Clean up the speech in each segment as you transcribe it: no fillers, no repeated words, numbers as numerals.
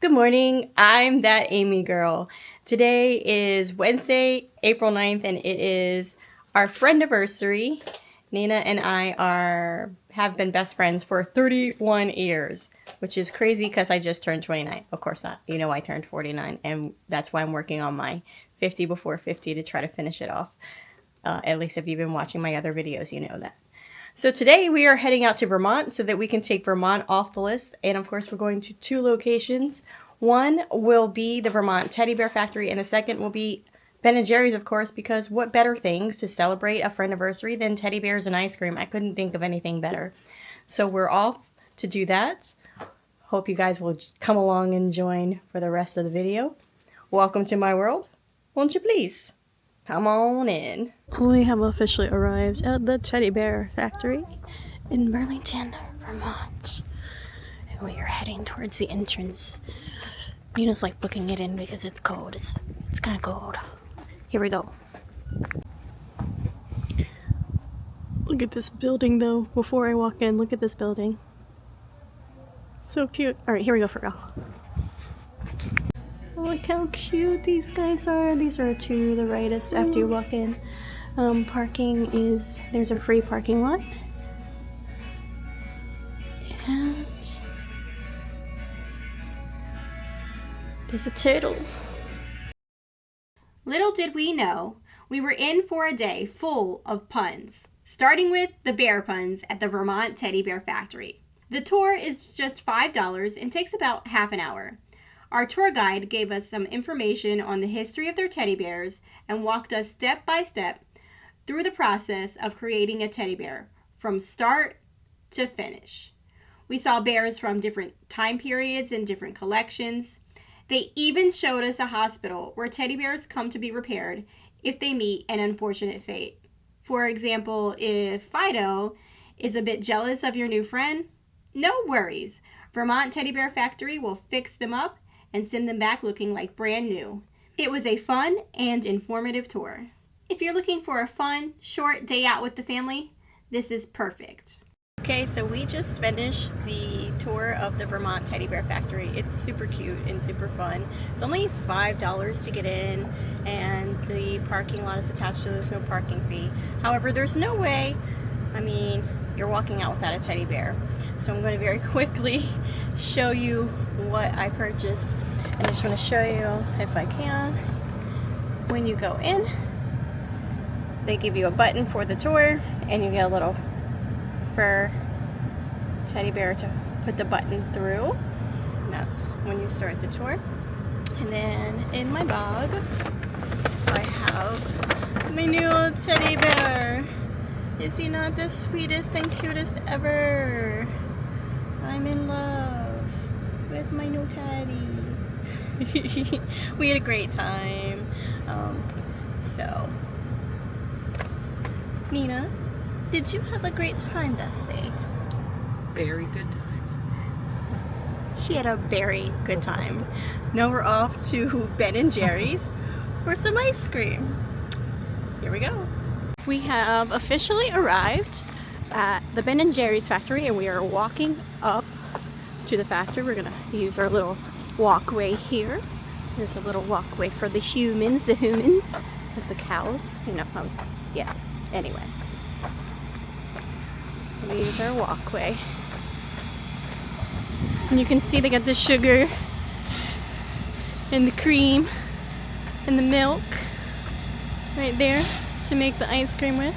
Good morning, I'm that Amy girl. Today is Wednesday, April 9th, and it is our Friendiversary. Nina and I have been best friends for 31 years, which is crazy because I just turned 29. Of course not. You know I turned 49, and that's why I'm working on my 50 before 50 to try to finish it off. At least if you've been watching my other videos, you know that. So today we are heading out to Vermont so that we can take Vermont off the list. And of course, we're going to two locations. One will be the Vermont Teddy Bear Factory, and the second will be Ben & Jerry's, of course, because what better things to celebrate a Friendiversary than teddy bears and ice cream? I couldn't think of anything better. So we're off to do that. Hope you guys will come along and join for the rest of the video. Welcome to my world. Won't you please? Come on in. We have officially arrived at the Teddy Bear Factory in Burlington, Vermont. And we are heading towards the entrance. Nina's like booking it in because it's cold. It's kind of cold. Here we go. Look at this building though. Before I walk in, look at this building. So cute. Alright, here we go for real. Look how cute these guys are. These are to the rightest after you walk in. Parking is, there's a free parking lot. And there's a turtle. Little did we know, we were in for a day full of puns, starting with the bear puns at the Vermont Teddy Bear Factory. The tour is just $5 and takes about half an hour. Our tour guide gave us some information on the history of their teddy bears and walked us step by step through the process of creating a teddy bear from start to finish. We saw bears from different time periods and different collections. They even showed us a hospital where teddy bears come to be repaired if they meet an unfortunate fate. For example, if Fido is a bit jealous of your new friend, no worries. Vermont Teddy Bear Factory will fix them up and send them back looking like brand new. It was a fun and informative tour. If you're looking for a fun, short day out with the family, this is perfect. Okay, so we just finished the tour of the Vermont Teddy Bear Factory. It's super cute and super fun. It's only $5 to get in, and the parking lot is attached, so there's no parking fee. However, there's no way, you're walking out without a teddy bear. So I'm going to very quickly show you what I purchased. And I just want to show you, if I can, when you go in, they give you a button for the tour, and you get a little fur teddy bear to put the button through. And that's when you start the tour. And then in my bag, I have my new teddy bear. Is he not the sweetest and cutest ever? I'm in love with my new teddy. We had a great time. Nina, did you have a great time, Bestie? Very good time. She had a very good time. Now we're off to Ben & Jerry's for some ice cream. Here we go. We have officially arrived at the Ben & Jerry's factory, and we are walking up to the factory. We're gonna use our little walkway here. There's a little walkway for the humans. As the cows, yeah. Anyway, we use our walkway, and you can see they got the sugar and the cream and the milk right there to make the ice cream with.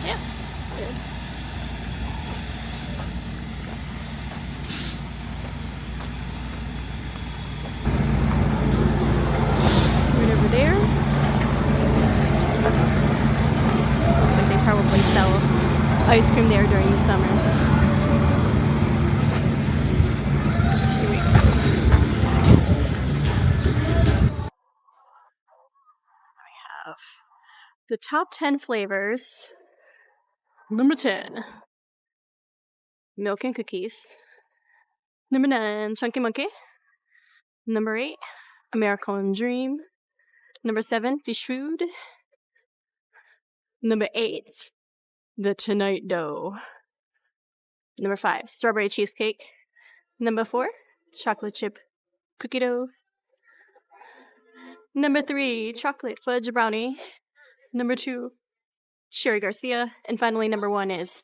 Yeah, good. Right over there. Looks like they probably sell ice cream there during the summer. Here we go. We have the top 10 flavors. Number 10, milk and cookies. Number 9, Chunky Monkey. Number 8, American Dream. Number 7, Fish Food. Number 8, the Tonight Dough. Number 5, strawberry cheesecake. Number 4, chocolate chip cookie dough. Number 3, chocolate fudge brownie. Number 2, Sherry Garcia. And finally, number 1 is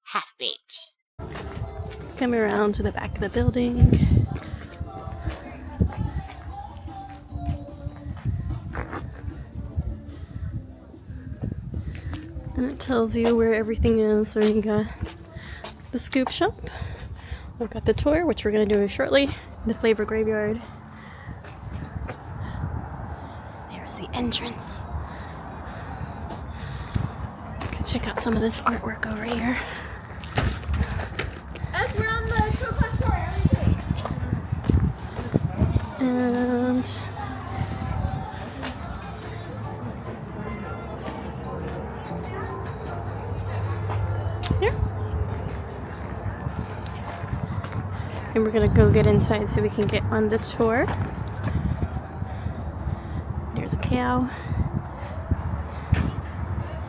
half-baked. Coming around to the back of the building. And it tells you where everything is. So you got the scoop shop. We've got the tour, which we're going to do shortly. The flavor graveyard. There's the entrance. Go check out some of this artwork over here. As we're on the 2 o'clock tour, And here. And we're gonna go get inside so we can get on the tour. There's a cow.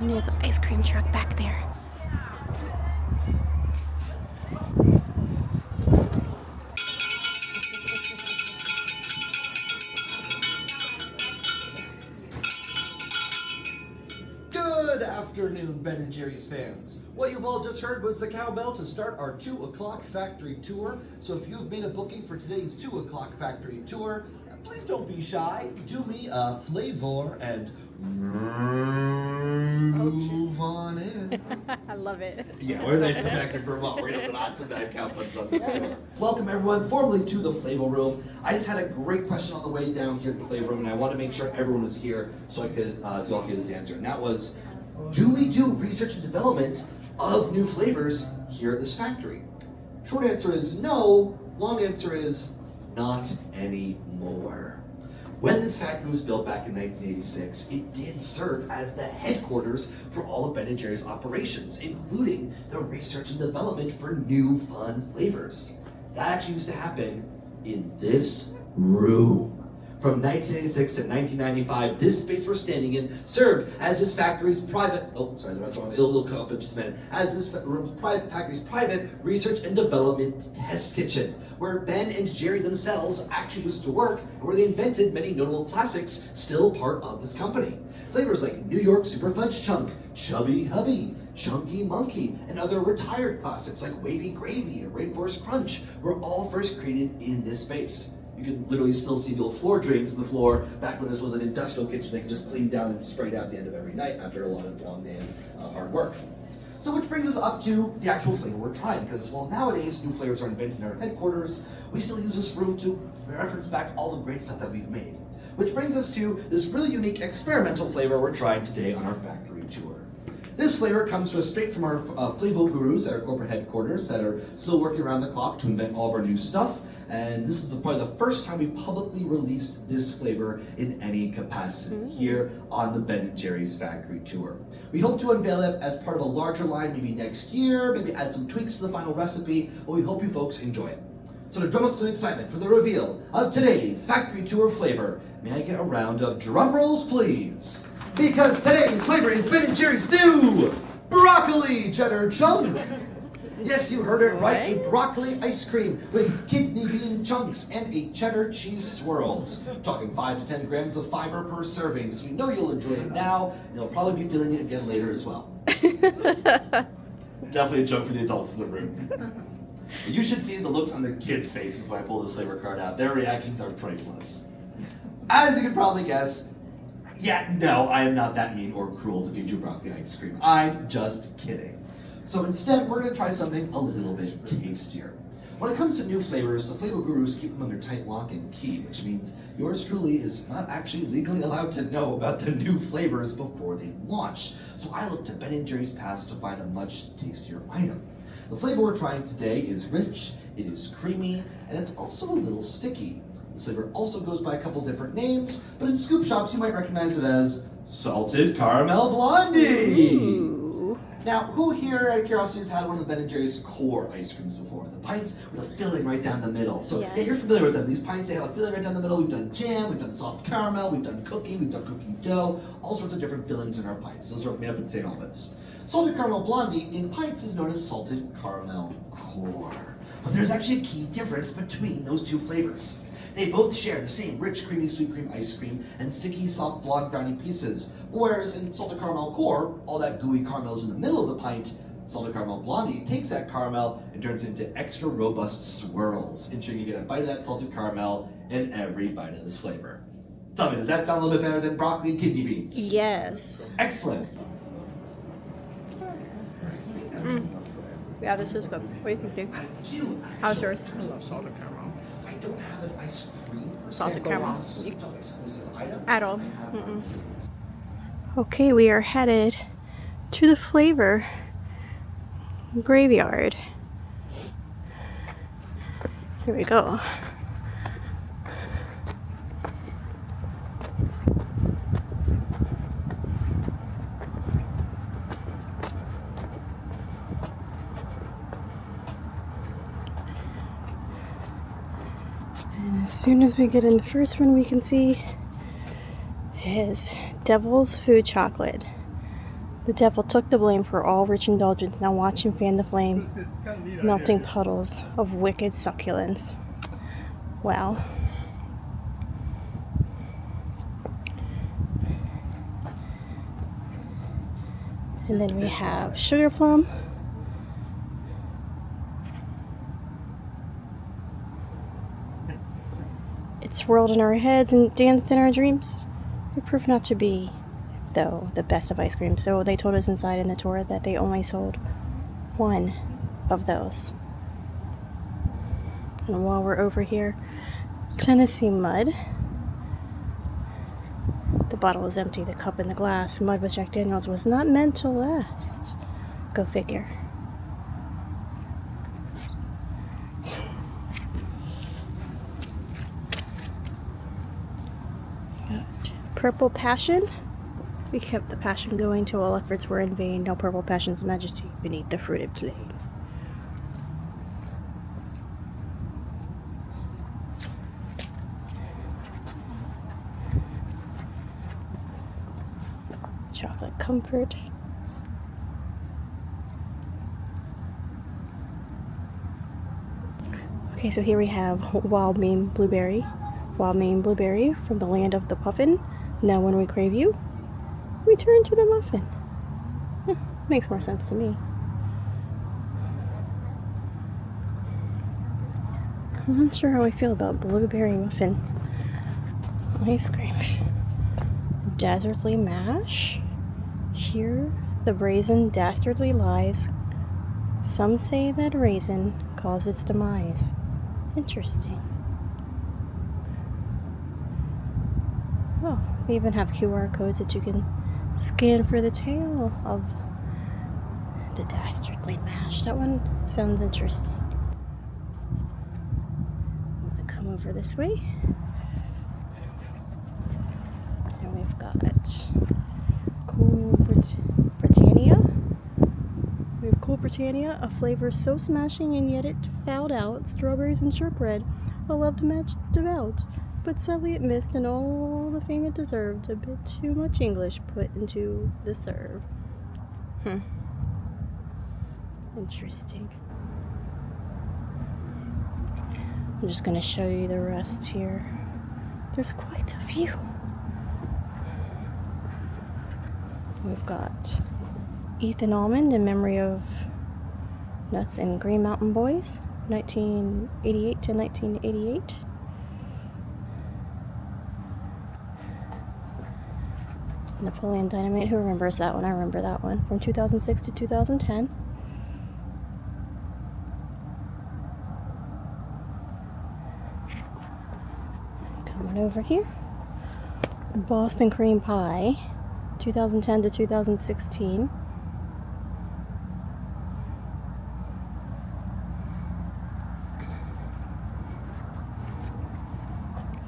And there's an ice cream truck back there. Good afternoon, Ben & Jerry's fans. What you've all just heard was the cowbell to start our 2 o'clock factory tour. So if you've made a booking for today's 2 o'clock factory tour, please don't be shy. Do me a flavor and move on in. I love it. Yeah, we're nice and back in Vermont. We're gonna have lots of bad cow puns on this tour. Welcome everyone, formally to the Flavor Room. I just had a great question on the way down here at the Flavor Room, and I want to make sure everyone was here so I could, so y'all could get this answer. And that was, do we do research and development of new flavors here at this factory? Short answer is no. Long answer is not anymore. When this factory was built back in 1986, it did serve as the headquarters for all of Ben & Jerry's operations, including the research and development for new fun flavors. That actually used to happen in this room. From 1986 to 1995, this space we're standing in served as this factory's private, it'll come up in just a minute, as this factory's private research and development test kitchen, where Ben and Jerry themselves actually used to work, and where they invented many notable classics still part of this company. Flavors like New York Super Fudge Chunk, Chubby Hubby, Chunky Monkey, and other retired classics like Wavy Gravy and Rainforest Crunch were all first created in this space. You can literally still see the old floor drains in the floor back when this was an industrial kitchen they could just clean down and spray down at the end of every night after a long day of hard work. So which brings us up to the actual flavor we're trying, because while nowadays new flavors are invented in our headquarters, we still use this room to reference back all the great stuff that we've made. Which brings us to this really unique experimental flavor we're trying today on our factory tour. This flavor comes to us straight from our Flavor gurus at our corporate headquarters that are still working around the clock to invent all of our new stuff. And this is probably the first time we've publicly released this flavor in any capacity here on the Ben & Jerry's factory tour. We hope to unveil it as part of a larger line maybe next year, maybe add some tweaks to the final recipe, but we hope you folks enjoy it. So to drum up some excitement for the reveal of today's factory tour flavor, may I get a round of drum rolls, please? Because today's flavor is Ben & Jerry's new broccoli cheddar chunk. Yes, you heard it right, a broccoli ice cream with kidney bean chunks and a cheddar cheese swirls. Talking 5 to 10 grams of fiber per serving, so we know you'll enjoy it now, and you'll probably be feeling it again later as well. Definitely a joke for the adults in the room. You should see the looks on the kids' faces when I pull this flavor card out. Their reactions are priceless. As you can probably guess, yeah, no, I am not that mean or cruel to feed you broccoli ice cream. I'm just kidding. So instead, we're gonna try something a little bit tastier. When it comes to new flavors, the flavor gurus keep them under tight lock and key, which means yours truly is not actually legally allowed to know about the new flavors before they launch. So I look to Ben & Jerry's past to find a much tastier item. The flavor we're trying today is rich, it is creamy, and it's also a little sticky. This flavor also goes by a couple different names, but in scoop shops you might recognize it as Salted Caramel Blondie. Ooh. Now, who here, out of curiosity, has had one of the Ben & Jerry's core ice creams before? The pints with a filling right down the middle. So Yes. yeah, you're familiar with them. These pints, they have a filling right down the middle. We've done jam, we've done soft caramel, we've done cookie, we've done cookie dough, all sorts of different fillings in our pints. Those are made up in St. Albans. Salted caramel blondie in pints is known as salted caramel core. But there's actually a key difference between those two flavors. They both share the same rich, creamy, sweet cream ice cream and sticky, soft blonde brownie pieces. Whereas in salted caramel core, all that gooey caramel is in the middle of the pint. Salted caramel blondie takes that caramel and turns it into extra robust swirls, ensuring you get a bite of that salted caramel in every bite of this flavor. Tell me, does that sound a little bit better than broccoli and kidney beans? Yes. Excellent. Yeah, this is good. What do you think, Dave? I do. How's yours? I love salted caramel. I don't have an ice cream per se, Salted but caramel. it's not an exclusive item. At all. Okay, we are headed to the flavor graveyard. Here we go. And as soon as we get in, the first one we can see is Devil's Food Chocolate. The devil took the blame for all rich indulgence. Now watch him fan the flame, melting puddles of wicked succulence. Wow. And then we have Sugar Plum. It swirled in our heads and danced in our dreams. It proved not to be, though, the best of ice cream. So they told us inside in the tour that they only sold one of those. And while we're over here, Tennessee Mud. The bottle was empty, the cup and the glass. Mud with Jack Daniels was not meant to last. Go figure. Purple Passion. We kept the passion going till all efforts were in vain. No purple passion's majesty beneath the fruited plain. Chocolate Comfort. Okay, so here we have Wild Maine Blueberry. Wild Maine Blueberry from the land of the puffin. Now when we crave you, we turn to the muffin. Makes more sense to me. I'm not sure how I feel about blueberry muffin ice cream. Dastardly mash. Here the raisin dastardly lies. Some say that raisin caused its demise. Interesting. Oh, they even have QR codes that you can scan for the tale of the dastardly mash. That one sounds interesting. I'm gonna come over this way. And we've got Cool Britannia. We have Cool Britannia, a flavor so smashing and yet it fouled out. Strawberries and shortbread, a love to match devout. But sadly it missed, and all the fame it deserved. A bit too much English put into the serve. Interesting. I'm just going to show you the rest here. There's quite a few. We've got Ethan Almond in memory of Nuts and Green Mountain Boys, 1988 to 1988. Napoleon Dynamite, who remembers that one? I remember that one. From 2006 to 2010. Coming over here. Boston Cream Pie, 2010 to 2016.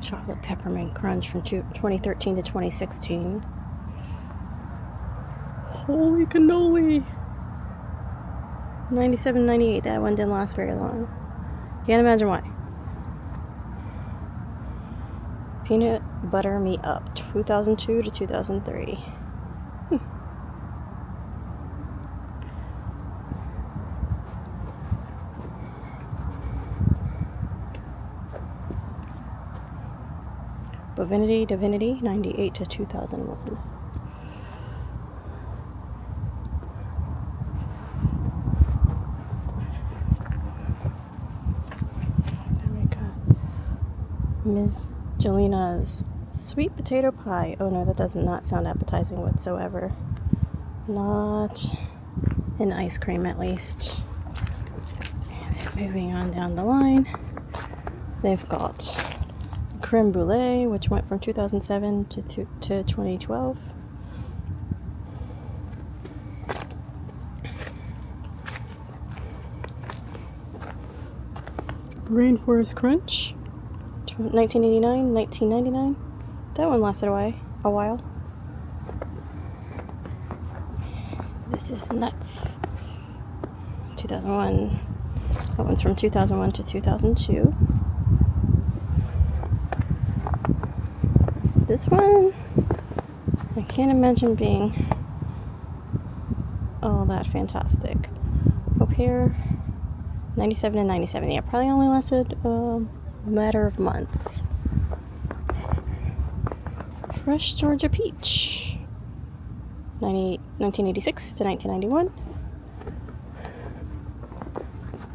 Chocolate Peppermint Crunch from 2013 to 2016. Holy cannoli! 97, 98. That one didn't last very long. Can't imagine why. Peanut Butter Me Up, 2002 to 2003. Divinity, 98 to 2001. Then we got Ms. Jelina's Sweet Potato Pie. Oh no, that does not sound appetizing whatsoever. Not an ice cream, at least. And moving on down the line, they've got Creme Brulee, which went from 2007 to 2012. Rainforest Crunch, 1989, 1999. That one lasted a while. This is Nuts, 2001. That one's from 2001 to 2002. This one, I can't imagine being all that fantastic. Au Pair, 97 and 97. Yeah, probably only lasted a matter of months. Fresh Georgia Peach, 1986 to 1991.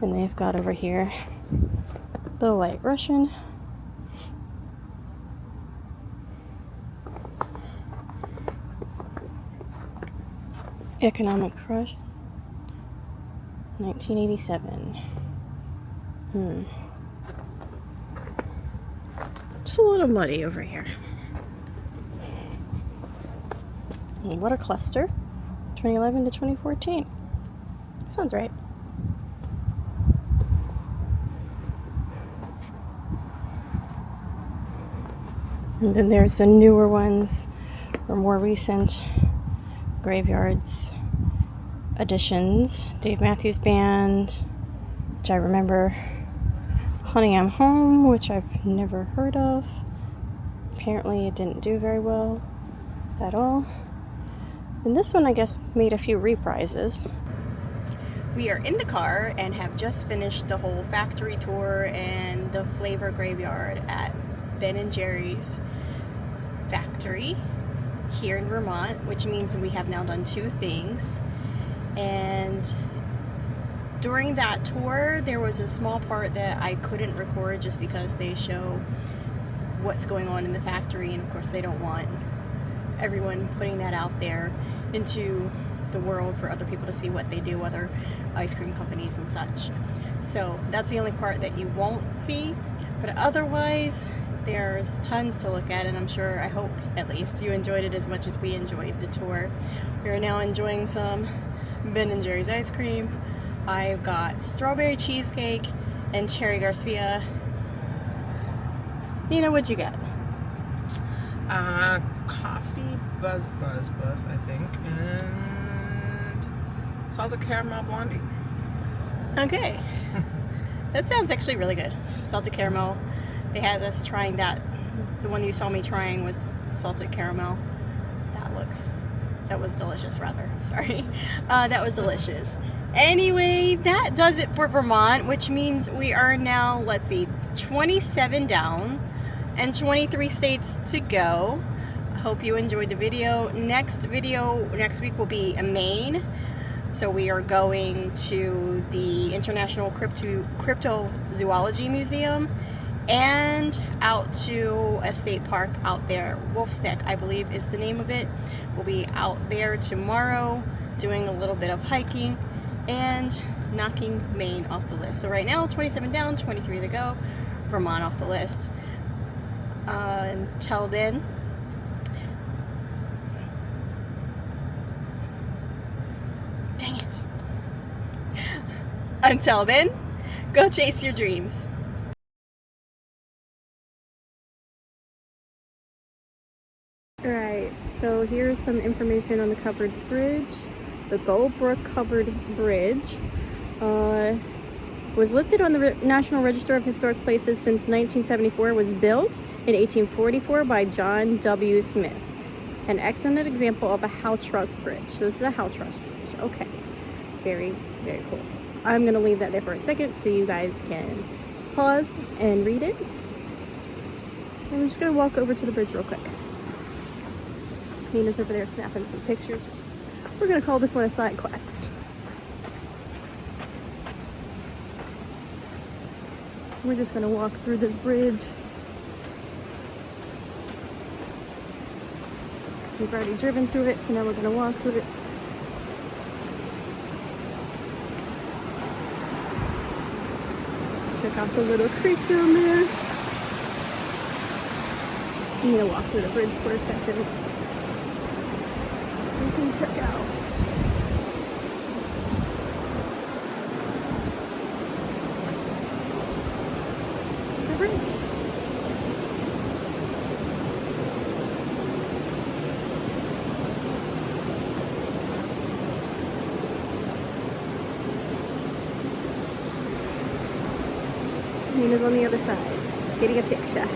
And they've got over here the White Russian. Economic Crush, 1987. Just a little muddy over here. And What a Cluster, 2011 to 2014. Sounds right. And then there's the newer ones, or more recent Graveyards additions. Dave Matthews Band, which I remember. Honey, I'm Home, which I've never heard of. Apparently it didn't do very well at all. And this one, I guess, made a few reprises. We are in the car and have just finished the whole factory tour and the flavor graveyard at Ben & Jerry's factory here in Vermont, which means we have now done two things. And during that tour, there was a small part that I couldn't record just because they show what's going on in the factory, and of course they don't want everyone putting that out there into the world for other people to see what they do, other ice cream companies and such. So that's the only part that you won't see, but otherwise there's tons to look at, and I'm sure, I hope at least, you enjoyed it as much as we enjoyed the tour. We are now enjoying some Ben & Jerry's ice cream. I've got strawberry cheesecake and cherry Garcia. Nina, what'd you get? Coffee buzz, I think, and salted caramel blondie. Okay. That sounds actually really good. Salted caramel. They had us trying that. The one you saw me trying was salted caramel. That was delicious, rather. Sorry. That was delicious. Anyway, that does it for Vermont, which means we are now, let's see, 27 down and 23 states to go. I hope you enjoyed the video. Next week will be in Maine. So we are going to the International Cryptozoology Museum and out to a state park out there. Wolf's Neck, I believe, is the name of it. We'll be out there tomorrow doing a little bit of hiking and knocking Maine off the list. So right now, 27 down, 23 to go. Vermont off the list. Until then, dang it. Until then, go chase your dreams. Alright, so here's some information on the covered bridge, the Goldbrook covered bridge. Was listed on the National Register of Historic Places since 1974. Was built in 1844 by John W. Smith. An excellent example of a Howe truss bridge. So this is a Howe truss bridge. Okay. Very, very cool. I'm going to leave that there for a second so you guys can pause and read it. I'm just going to walk over to the bridge real quick. Nina's over there snapping some pictures. We're going to call this one a side quest. We're just going to walk through this bridge. We've already driven through it, so now we're going to walk through it. Check out the little creek down there. I'm going to walk through the bridge for a second. We can check out the bridge. Nina's on the other side, getting a picture.